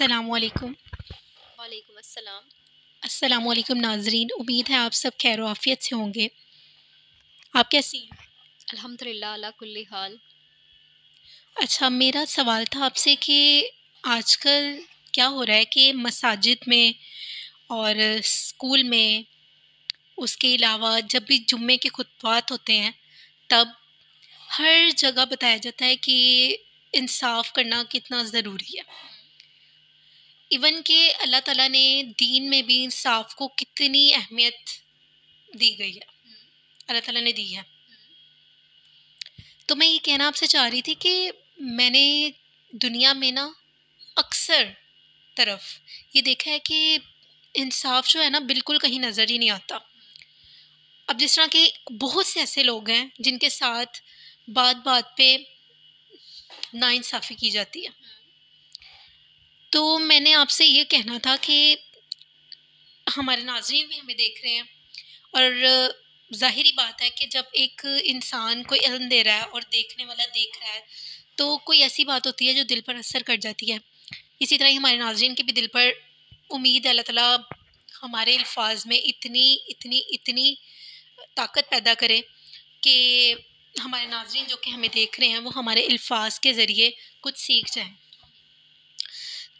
السلام علیکم۔ وعلیکم السلام۔ السلام علیکم ناظرین، امید ہے آپ سب خیر و عافیت سے ہوں گے۔ آپ کیسی ہیں؟ الحمدللہ اللہ کل حال۔ اچھا، میرا سوال تھا آپ سے کہ آج کل کیا ہو رہا ہے کہ مساجد میں اور اسکول میں، اس کے علاوہ جب بھی جمعے کے خطبات ہوتے ہیں تب ہر جگہ بتایا جاتا ہے کہ انصاف کرنا کتنا ضروری ہے۔ ایون کہ اللہ تعالیٰ نے دین میں بھی انصاف کو کتنی اہمیت دی گئی ہے، اللہ تعالیٰ نے دی ہے۔ تو میں یہ کہنا آپ سے چاہ رہی تھی کہ میں نے دنیا میں نا اکثر طرف یہ دیکھا ہے کہ انصاف جو ہے نا بالکل کہیں نظر ہی نہیں آتا۔ اب جس طرح کہ بہت سے ایسے لوگ ہیں جن کے ساتھ بات بات پہ ناانصافی کی جاتی ہے۔ تو میں نے آپ سے یہ کہنا تھا کہ ہمارے ناظرین بھی ہمیں دیکھ رہے ہیں، اور ظاہری بات ہے کہ جب ایک انسان کوئی علم دے رہا ہے اور دیکھنے والا دیکھ رہا ہے تو کوئی ایسی بات ہوتی ہے جو دل پر اثر کر جاتی ہے۔ اسی طرح ہی ہمارے ناظرین کے بھی دل پر امید ہے اللہ تعالیٰ ہمارے الفاظ میں اتنی اتنی اتنی طاقت پیدا کرے کہ ہمارے ناظرین جو کہ ہمیں دیکھ رہے ہیں وہ ہمارے الفاظ کے ذریعے کچھ سیکھ جائیں۔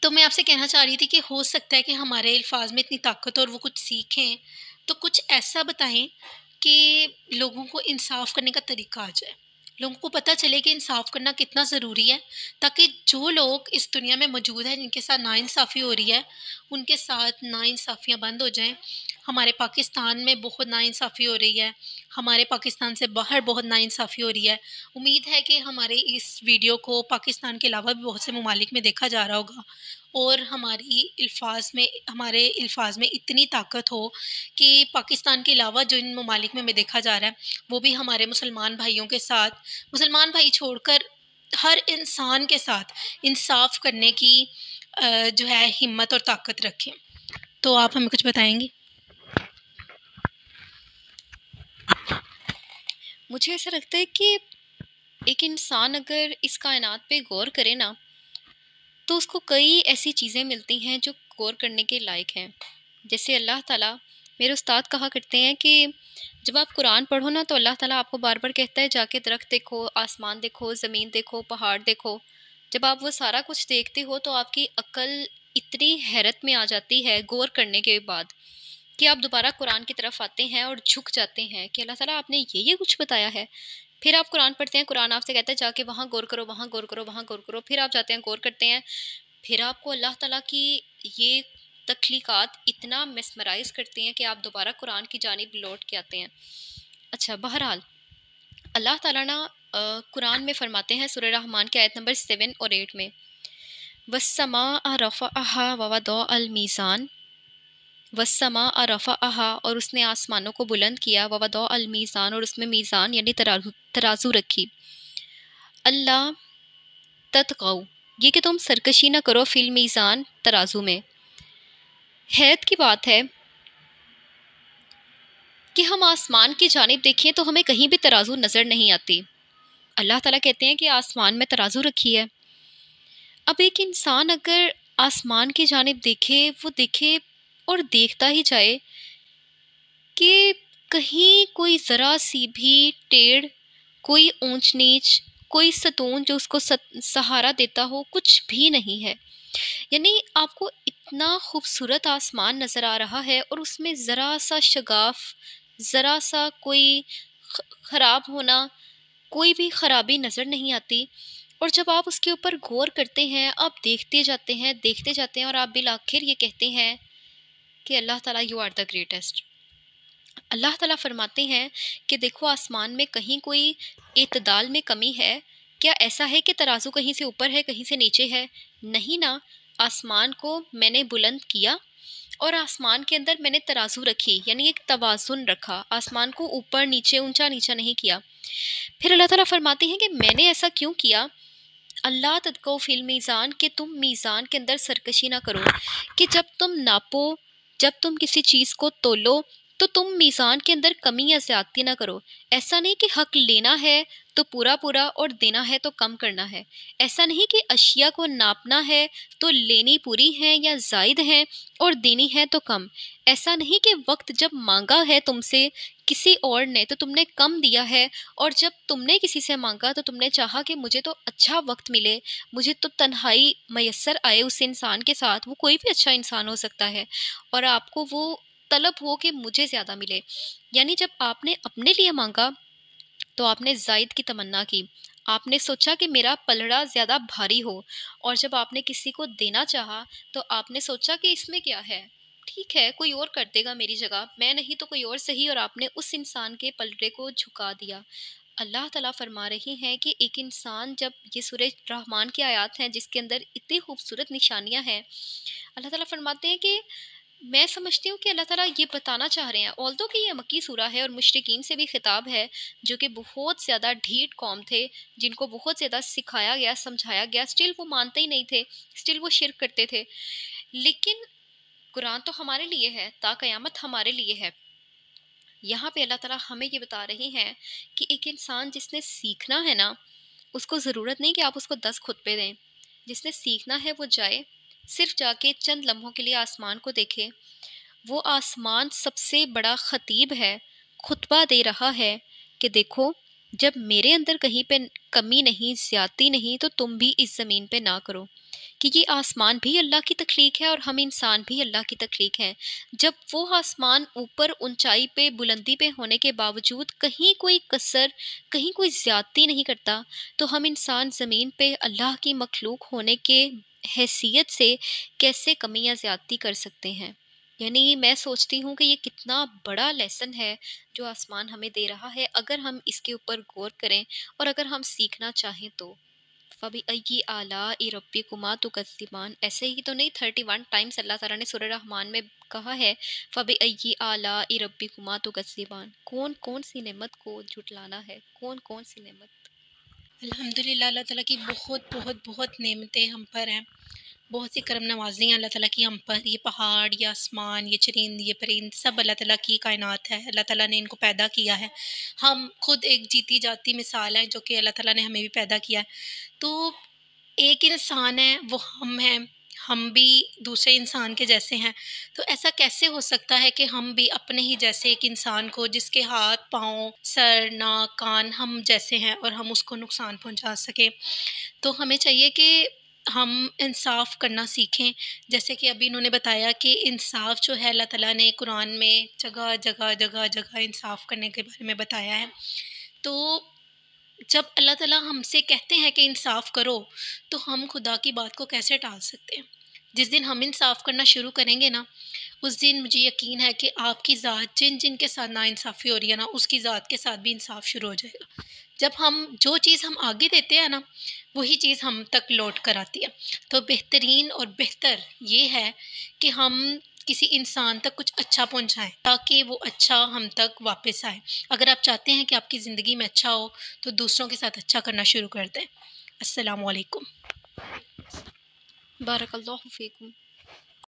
تو میں آپ سے کہنا چاہ رہی تھی کہ ہو سکتا ہے کہ ہمارے الفاظ میں اتنی طاقت اور وہ کچھ سیکھیں، تو کچھ ایسا بتائیں کہ لوگوں کو انصاف کرنے کا طریقہ آ جائے، لوگوں کو پتہ چلے کہ انصاف کرنا کتنا ضروری ہے، تاکہ جو لوگ اس دنیا میں موجود ہیں جن کے ساتھ ناانصافی ہو رہی ہے ان کے ساتھ ناانصافیاں بند ہو جائیں۔ ہمارے پاکستان میں بہت ناانصافی ہو رہی ہے، ہمارے پاکستان سے باہر بہت ناانصافی ہو رہی ہے۔ امید ہے کہ ہمارے اس ویڈیو کو پاکستان کے علاوہ بھی بہت سے ممالک میں دیکھا جا رہا ہوگا، اور ہمارے الفاظ میں اتنی طاقت ہو کہ پاکستان کے علاوہ جو ان ممالک میں ہمیں دیکھا جا رہا ہے وہ بھی ہمارے مسلمان بھائیوں کے ساتھ، مسلمان بھائی چھوڑ کر ہر انسان کے ساتھ انصاف کرنے کی جو ہے ہمت اور طاقت رکھیں۔ تو آپ ہمیں کچھ بتائیں گی؟ مجھے ایسا لگتا ہے کہ ایک انسان اگر اس کائنات پہ غور کرے نا تو اس کو کئی ایسی چیزیں ملتی ہیں جو غور کرنے کے لائق ہیں۔ جیسے اللہ تعالیٰ، میرے استاد کہا کرتے ہیں کہ جب آپ قرآن پڑھو نا تو اللہ تعالیٰ آپ کو بار بار کہتا ہے جا کے درخت دیکھو، آسمان دیکھو، زمین دیکھو، پہاڑ دیکھو۔ جب آپ وہ سارا کچھ دیکھتے ہو تو آپ کی عقل اتنی حیرت میں آ جاتی ہے غور کرنے کے بعد کہ آپ دوبارہ قرآن کی طرف آتے ہیں اور جھک جاتے ہیں کہ اللہ تعالیٰ آپ نے یہ کچھ بتایا ہے۔ پھر آپ قرآن پڑھتے ہیں، قرآن آپ سے کہتا ہے جا کے وہاں غور کرو، وہاں غور کرو، وہاں غور کرو۔ پھر آپ جاتے ہیں غور کرتے ہیں، پھر آپ کو اللہ تعالیٰ کی یہ تخلیقات اتنا میسمرائز کرتے ہیں کہ آپ دوبارہ قرآن کی جانب لوٹ کے آتے ہیں۔ اچھا، بہرحال اللہ تعالیٰ نا قرآن میں فرماتے ہیں سورہ رحمان کے آیت نمبر 7 اور 8 میں، وَالسَّمَاءَ رَفَعَهَا وَوَضَعَ الْمِيزَانَ، وَالسَّمَاءَ رَفَعَهَا، اور اس نے آسمانوں کو بلند کیا، وَوَضَعَ الْمِيزَانَ، اور اس میں میزان یعنی ترازو رکھی، اللہ تطغوا، یہ کہ تم سرکشی نہ کرو، فی المیزان، ترازو میں۔ حیرت کی بات ہے کہ ہم آسمان کی جانب دیکھیں تو ہمیں کہیں بھی ترازو نظر نہیں آتی۔ اللہ تعالیٰ کہتے ہیں کہ آسمان میں ترازو رکھی ہے۔ اب ایک انسان اگر آسمان کی جانب دیکھے، وہ دیکھے اور دیکھتا ہی جائے کہ کہیں کوئی ذرا سی بھی ٹیڑھ، کوئی اونچ نیچ، کوئی ستون جو اس کو سہارا دیتا ہو، کچھ بھی نہیں ہے۔ یعنی آپ کو اتنا خوبصورت آسمان نظر آ رہا ہے اور اس میں ذرا سا شگاف، ذرا سا کوئی خراب ہونا، کوئی بھی خرابی نظر نہیں آتی۔ اور جب آپ اس کے اوپر غور کرتے ہیں، آپ دیکھتے جاتے ہیں، دیکھتے جاتے ہیں، اور آپ بالآخر یہ کہتے ہیں کہ اللہ تعالیٰ یو آر دا گریٹسٹ۔ اللہ تعالیٰ فرماتے ہیں کہ دیکھو آسمان میں کہیں کوئی اعتدال میں کمی ہے کیا؟ ایسا ہے کہ ترازو کہیں سے اوپر ہے، کہیں سے نیچے ہے؟ نہیں نا، آسمان کو میں نے بلند کیا اور آسمان کے اندر میں نے ترازو رکھی، یعنی ایک توازن رکھا، آسمان کو اوپر نیچے، اونچا نیچا نہیں کیا۔ پھر اللہ تعالیٰ فرماتے ہیں کہ میں نے ایسا کیوں کیا؟ اللہ تطغوا فی المیزان، کہ تم میزان کے اندر سرکشی نہ کرو، کہ جب تم ناپو، جب تم کسی چیز کو تولو تو تم میزان کے اندر کمی یا زیادتی نہ کرو. ایسا نہیں کہ حق لینا ہے تو پورا پورا اور دینا ہے تو کم کرنا ہے. ایسا نہیں کہ اشیاء کو ناپنا ہے تو لینی پوری ہے یا زائد ہے اور دینی ہے تو کم. ایسا نہیں کہ وقت جب مانگا ہے تم سے کسی اور نے تو تم نے کم دیا ہے، اور جب تم نے کسی سے مانگا تو تم نے چاہا کہ مجھے تو اچھا وقت ملے، مجھے تو تنہائی میسر آئے اس انسان کے ساتھ. وہ کوئی بھی اچھا انسان ہو سکتا ہے، اور آپ کو وہ طلب ہو کہ مجھے زیادہ ملے. یعنی جب آپ نے اپنے لیے مانگا تو آپ نے زائد کی تمنا کی، آپ نے سوچا کہ میرا پلڑا زیادہ بھاری ہو. اور جب آپ نے کسی کو دینا چاہا تو آپ نے سوچا کہ اس میں کیا ہے، ٹھیک ہے کوئی اور کر دے گا میری جگہ، میں نہیں تو کوئی اور صحیح، اور آپ نے اس انسان کے پلڑے کو جھکا دیا. اللہ تعالیٰ فرما رہی ہیں کہ ایک انسان جب، یہ سورہ رحمان کی آیات ہیں جس کے اندر اتنی خوبصورت نشانیاں ہیں، اللہ تعالیٰ فرماتے ہیں کہ میں سمجھتی ہوں کہ اللہ تعالیٰ یہ بتانا چاہ رہے ہیں، although کہ یہ مکی سورہ ہے اور مشرکین سے بھی خطاب ہے جو کہ بہت زیادہ ڈھیٹ قوم تھے، جن کو بہت زیادہ سکھایا گیا سمجھایا گیا، اسٹل وہ مانتے ہی نہیں تھے، اسٹل وہ شرک کرتے تھے. لیکن قرآن تو ہمارے لیے ہے، تا قیامت ہمارے لیے ہے. یہاں پہ اللہ تعالیٰ ہمیں یہ بتا رہے ہیں کہ ایک انسان جس نے سیکھنا ہے نا، اس کو ضرورت نہیں کہ آپ اس کو 10 خطبے دیں. جس نے سیکھنا ہے وہ جائے، صرف جا کے چند لمحوں کے لیے آسمان کو دیکھے. وہ آسمان سب سے بڑا خطیب ہے، خطبہ دے رہا ہے کہ دیکھو جب میرے اندر کہیں پہ کمی نہیں، زیادتی نہیں، تو تم بھی اس زمین پہ نہ کرو. کہ یہ آسمان بھی اللہ کی تخلیق ہے اور ہم انسان بھی اللہ کی تخلیق ہیں. جب وہ آسمان اوپر اونچائی پہ بلندی پہ ہونے کے باوجود کہیں کوئی کسر، کہیں کوئی زیادتی نہیں کرتا، تو ہم انسان زمین پہ اللہ کی مخلوق ہونے کے حیثیت سے کیسے کمی یا زیادتی کر سکتے ہیں. یعنی میں سوچتی ہوں کہ یہ کتنا بڑا لیسن ہے جو آسمان ہمیں دے رہا ہے، اگر ہم اس کے اوپر غور کریں اور اگر ہم سیکھنا چاہیں تو. فَبِأَيِّ آلَاءِ رَبِّكُمَا تُكَذِّبَانِ، ایسے ہی تو نہیں 31 ٹائمز اللہ تعالیٰ نے سورہ رحمان میں کہا ہے فَبِأَيِّ آلَاءِ رَبِّكُمَا تُكَذِّبَانِ. کون کون سی نعمت کو جھٹلانا ہے، کون کون سی نعمت. الحمدللہ اللہ تعالیٰ کی بہت بہت بہت نعمتیں ہم پر ہیں، بہت سی کرم نوازی ہیں اللہ تعالیٰ کی ہم پر. یہ پہاڑ، یہ آسمان، یہ چرند، یہ پرند، سب اللہ تعالیٰ کی کائنات ہے. اللہ تعالیٰ نے ان کو پیدا کیا ہے. ہم خود ایک جیتی جاتی مثال ہیں جو کہ اللہ تعالیٰ نے ہمیں بھی پیدا کیا ہے. تو ایک انسان ہے، وہ ہم ہیں، ہم بھی دوسرے انسان کے جیسے ہیں. تو ایسا کیسے ہو سکتا ہے کہ ہم بھی اپنے ہی جیسے ایک انسان کو، جس کے ہاتھ پاؤں سر ناک کان ہم جیسے ہیں، اور ہم اس کو نقصان پہنچا سکیں؟ تو ہمیں چاہیے کہ ہم انصاف کرنا سیکھیں. جیسے کہ ابھی انہوں نے بتایا کہ انصاف جو ہے اللہ تعالیٰ نے قرآن میں جگہ جگہ جگہ جگہ انصاف کرنے کے بارے میں بتایا ہے. تو جب اللہ تعالیٰ ہم سے کہتے ہیں کہ انصاف کرو، تو ہم خدا کی بات کو کیسے ٹال سکتے ہیں؟ جس دن ہم انصاف کرنا شروع کریں گے نا، اس دن مجھے یقین ہے کہ آپ کی ذات جن جن کے ساتھ ناانصافی ہو رہی ہے نا، اس کی ذات کے ساتھ بھی انصاف شروع ہو جائے گا. جب ہم جو چیز ہم آگے دیتے ہیں نا، وہی چیز ہم تک لوٹ کر آتی ہے. تو بہترین اور بہتر یہ ہے کہ ہم کسی انسان تک کچھ اچھا پہنچائیں تاکہ وہ اچھا ہم تک واپس آئے. اگر آپ چاہتے ہیں کہ آپ کی زندگی میں اچھا ہو تو دوسروں کے ساتھ اچھا کرنا شروع کر دیں. السلام علیکم. بارک اللہ فیکم.